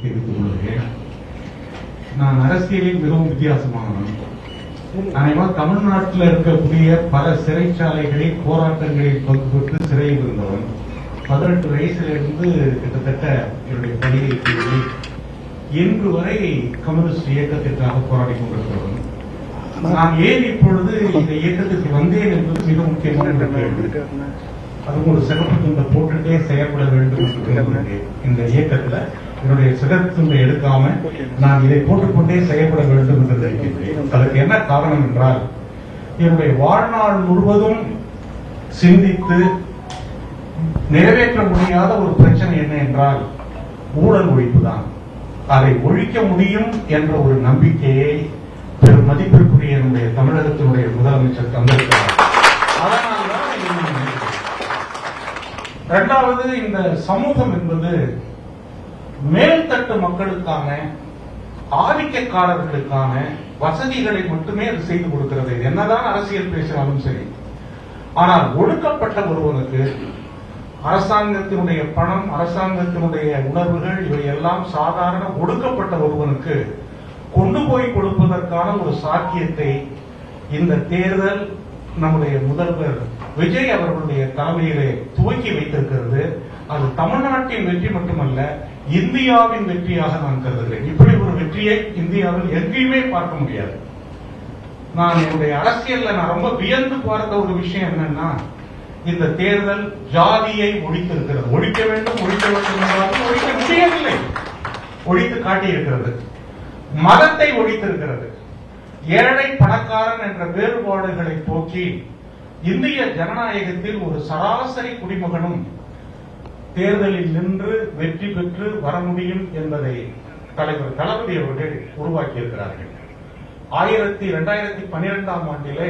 தெரிவித்துக் கொள்கிறேன். நான் அரசியலில் மிகவும் வித்தியாசமானவன். நான் தமிழ்நாட்டில் இருக்கக்கூடிய பல சிறைச்சாலைகளில் போராட்டங்களில் பங்கு பெற்று சிறையில் இருந்தவன். 18 வயசிலிருந்து கிட்டத்தட்ட என்னுடைய பணியை செய்து இன்று வரை கம்யூனிஸ்ட் இயக்கத்திற்காக போராடி கொண்டிருக்கிறவன். நான் ஏன் இப்பொழுது இந்த இயக்கத்திற்கு வந்தேன் என்பது மிக முக்கியமான கேள்வி. அதுவும் ஒரு சிறப்பு துண்டை போட்டுட்டே செயல்பட வேண்டும் என்று இந்த இயக்கத்துல என்னுடைய சிறப்பு துண்டை எடுக்காம நான் இதை போட்டுக்கொண்டே செயல்பட வேண்டும் என்று நினைக்கின்றேன். அதற்கு என்ன காரணம் என்றால், என்னுடைய வாழ்நாள் முழுவதும் சிந்தித்து நிறைவேற்ற முடியாத ஒரு பிரச்சனை என்ன என்றால் ஊழல் ஒழிப்பு தான். அதை ஒழிக்க முடியும் என்ற ஒரு நம்பிக்கையை பெரும் மதிப்பிற்குரிய என்னுடைய தமிழகத்தினுடைய முதலமைச்சர் தந்திருக்கிறார். அதனால்தான் இரண்டாவது, இந்த சமூகம் என்பது மேல்தட்டு மக்களுக்கான, ஆதிக்கக்காரர்களுக்கான வசதிகளை மட்டுமே அது செய்து கொடுக்கிறது. என்னதான் அரசியல் பேசினாலும் சரி. ஆனால் ஒடுக்கப்பட்ட ஒருவனுக்கு அரசாங்கத்தினுடைய பணம், அரசாங்கத்தினுடைய உணர்வுகள் இவையெல்லாம் சாதாரண ஒடுக்கப்பட்ட ஒருவனுக்கு கொண்டு போய் கொடுப்பதற்கான ஒரு சாத்தியத்தை இந்த தேர்தல் நம்முடைய முதல்வர் விஜய் அவர்களுடைய தலைமையிலே துவக்கி வைத்திருக்கிறது. அது தமிழ்நாட்டின் வெற்றி மட்டுமல்ல, இந்தியாவின் வெற்றியாக நான் கருதுகிறேன். இப்படி ஒரு வெற்றியை இந்தியாவில் எங்கேயுமே பார்க்க முடியாது. நான் என்னுடைய அரசியல்ல நான் ரொம்ப வியந்து பார்த்த ஒரு விஷயம் என்னன்னா, இந்த தேர்தல் ஜாதியை ஒழித்திருக்கிறது. ஒழிக்க வேண்டும் என்றாலும் ஒழிக்க முடியவில்லை. ஒழித்து காட்டியிருக்கிறது. மதத்தை ஒழித்திருக்கிறது. ஏழை பணக்காரன் என்ற வேறுபாடுகளை போக்கி இந்திய ஜனநாயகத்தில் ஒரு சராசரி குடிமகனும் தேர்தலில் நின்று வெற்றி பெற்று வர முடியும் என்பதை தலைவர் தளபதி அவர்கள் உருவாக்கியிருக்கிறார்கள். 2012ஆம் ஆண்டிலே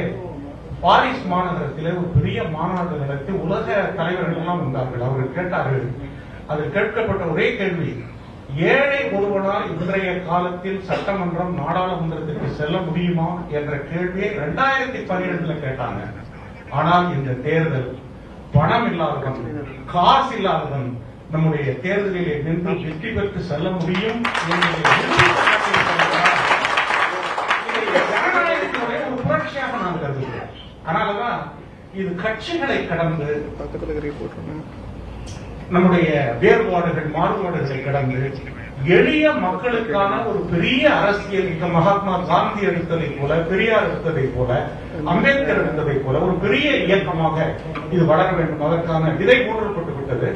பாரிஸ் மாநகரத்திலே ஒரு பெரிய மாநாடு நடத்தி உலக தலைவர்கள் எல்லாம் வந்தார்கள். அவர்கள் கேட்டார்கள், அதில் கேட்கப்பட்ட ஒரே கேள்வி, ஏழை ஒருவனால் இன்றைய காலத்தில் சட்டமன்றம், நாடாளுமன்றத்திற்கு செல்ல முடியுமா என்ற கேள்வியை 2012 கேட்டாங்க. ஆனால் இந்த தேர்தல் பணம் இல்லாதவன், காசு இல்லாதவன் நம்முடைய தேர்தலிலே நின்று வெற்றி பெற்று செல்ல முடியும் என்பதை ஜனநாயகத்தினுடைய ஒரு புரட்சியாக நான் கருதுகிறேன். அதனாலதான் இது கட்சிகளை கடந்து, நம்முடைய வேறுபாடுகள், மாறுபாடுகளை கடந்து எளிய மக்களுக்கான ஒரு பெரிய அரசியல், இந்த மகாத்மா காந்தி எடுத்ததை போல, பெரியார் எடுத்ததை போல, அம்பேத்கர் எடுத்ததை போல ஒரு பெரிய இயக்கமாக இது வளர வேண்டும். அதற்கான விதை ஊன்றப்பட்டு விட்டது.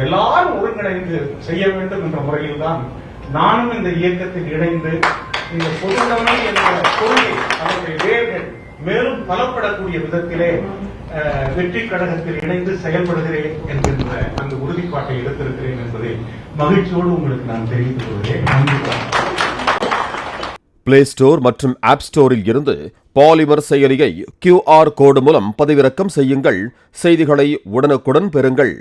எல்லாரும் ஒருங்கிணைந்து செய்ய வேண்டும் என்ற முறையில் தான் நானும் இந்த இயக்கத்தில் இணைந்து இந்த பொதுவுடைமை என்ற கொள்கை, அதனுடைய வேர்கள் மேலும் பலப்படக்கூடிய விதத்திலே வெற்றி கழகத்தில் இணைந்து செயல்படுகிறேன் என்கின்ற அந்த உறுதிப்பாட்டை எடுத்திருக்கிறேன் என்பதை மகிழ்ச்சியோடு உங்களுக்கு நான் தெரிவித்துக் கொள்கிறேன். பிளே ஸ்டோர் மற்றும் ஆப் ஸ்டோரில் இருந்து பாலிமர் செயலியை QR கோடு மூலம் பதிவிறக்கம் செய்யுங்கள். செய்திகளை உடனுக்குடன் பெறுங்கள்.